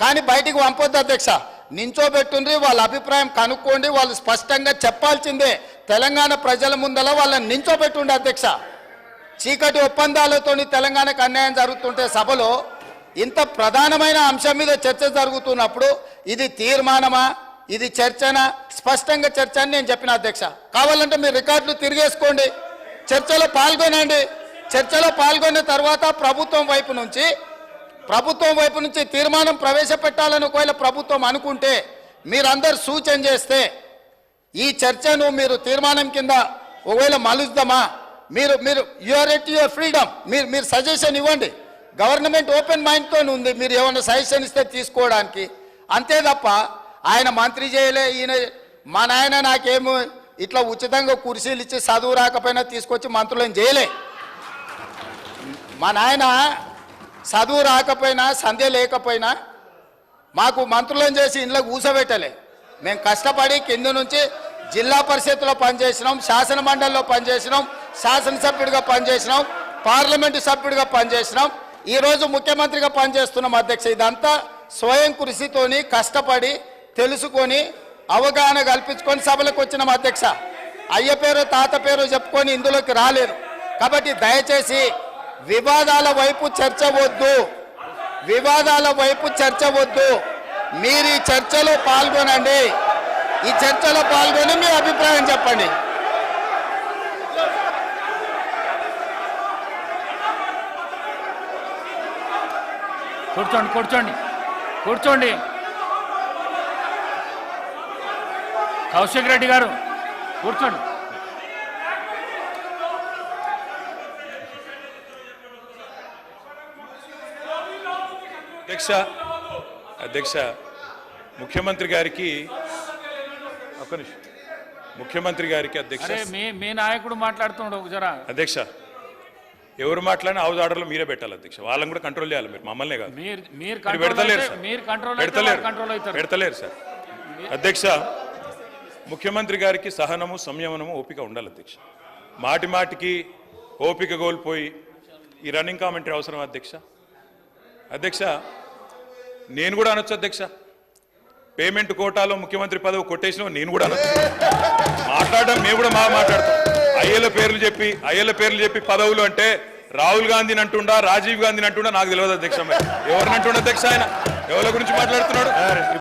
కానీ బయటికి పంపొద్దు అధ్యక్ష. నించోబెట్టుండ్రి, వాళ్ళ అభిప్రాయం కనుక్కోండి, వాళ్ళు స్పష్టంగా చెప్పాల్సిందే. తెలంగాణ ప్రజల ముందల వాళ్ళని నించోబెట్టుండి అధ్యక్ష. చీకటి ఒప్పందాలతోని తెలంగాణకు అన్యాయం జరుగుతుంటే సభలో ఇంత ప్రధానమైన అంశం మీద చర్చ జరుగుతున్నప్పుడు ఇది తీర్మానమా, ఇది చర్చనా? స్పష్టంగా చర్చ అని నేను చెప్పిన అధ్యక్ష. కావాలంటే మీరు రికార్డులు తిరిగేసుకోండి, చర్చలో పాల్గొనండి. చర్చలో పాల్గొన్న తర్వాత ప్రభుత్వం వైపు నుంచి తీర్మానం ప్రవేశపెట్టాలని ఒకవేళ ప్రభుత్వం అనుకుంటే మీరందరూ సూచన చేస్తే ఈ చర్చను మీరు తీర్మానం కింద ఒకవేళ మలుద్దామా, మీరు యూఆర్ ఎట్ యువర్ ఫ్రీడమ్, మీరు సజెషన్ ఇవ్వండి. గవర్నమెంట్ ఓపెన్ మైండ్తో ఉంది, మీరు ఏమైనా సజెషన్ ఇస్తే తీసుకోవడానికి. అంతే తప్ప ఆయన మంత్రి చేయలే, ఈయన మా నాయన నాకేమో ఇట్లా ఉచితంగా కుర్చీలు ఇచ్చి చదువు రాకపోయినా తీసుకొచ్చి మంత్రులను చేయలే. మా నాయన చదువు రాకపోయినా సంధ్య లేకపోయినా మాకు మంత్రులను చేసి ఇంట్లో కూర్చోబెట్టలే. మేము కష్టపడి కింద నుంచి జిల్లా పరిషత్లో పనిచేసినాం, శాసన మండలిలో పనిచేసినాం, శాసనసభ్యుడిగా పనిచేసినాం, పార్లమెంటు సభ్యుడిగా పనిచేసినాం, ఈరోజు ముఖ్యమంత్రిగా పనిచేస్తున్నాం అధ్యక్ష. ఇదంతా స్వయం కృషితోని కష్టపడి తెలుసుకొని అవగాహన కల్పించుకొని సభలకు వచ్చినాం అధ్యక్ష. అయ్య పేరు తాత పేరు చెప్పుకొని ఇందులోకి రాలేదు. కాబట్టి దయచేసి వివాదాల వైపు చర్చ వద్దు, మీరు ఈ చర్చలో పాల్గొనండి, ఈ చర్చలో పాల్గొని మీ అభిప్రాయం చెప్పండి. కూర్చోండి. కౌశిక్ రెడ్డి గారు కూర్చోండి. అధ్యక్ష ముఖ్యమంత్రి గారికి అధ్యక్ష మీ నాయకుడు మాట్లాడుతున్నాడు జరా. అధ్యక్ష ఎవరు మాట్లాడినా హౌస్ ఆర్డర్లో మీరే పెట్టాలి అధ్యక్ష. వాళ్ళని కూడా కంట్రోల్ చేయాలి, మీరు మమ్మల్నే కాదు. పెడతలేరు సార్. అధ్యక్ష ముఖ్యమంత్రి గారికి సహనము సంయమనము ఓపిక ఉండాలి అధ్యక్ష. మాటికి ఓపిక కోల్పోయి ఈ రన్నింగ్ కామెంటరీ అవసరం అధ్యక్ష. నేను కూడా అనొచ్చు అధ్యక్ష, పేమెంట్ కోటాలో ముఖ్యమంత్రి పదవి కొట్టేసిన నేను కూడా అనొచ్చు. మాట్లాడడం మేము కూడా మాట్లాడతాం. అయ్యల పేర్లు చెప్పి పదవులు అంటే రాహుల్ గాంధీని అంటుండా, రాజీవ్ గాంధీని అంటుండా నాకు తెలియదు అధ్యక్ష. ఎవరిని అంటుండ అధ్యక్ష? ఆయన ఎవరి గురించి మాట్లాడుతున్నాడు?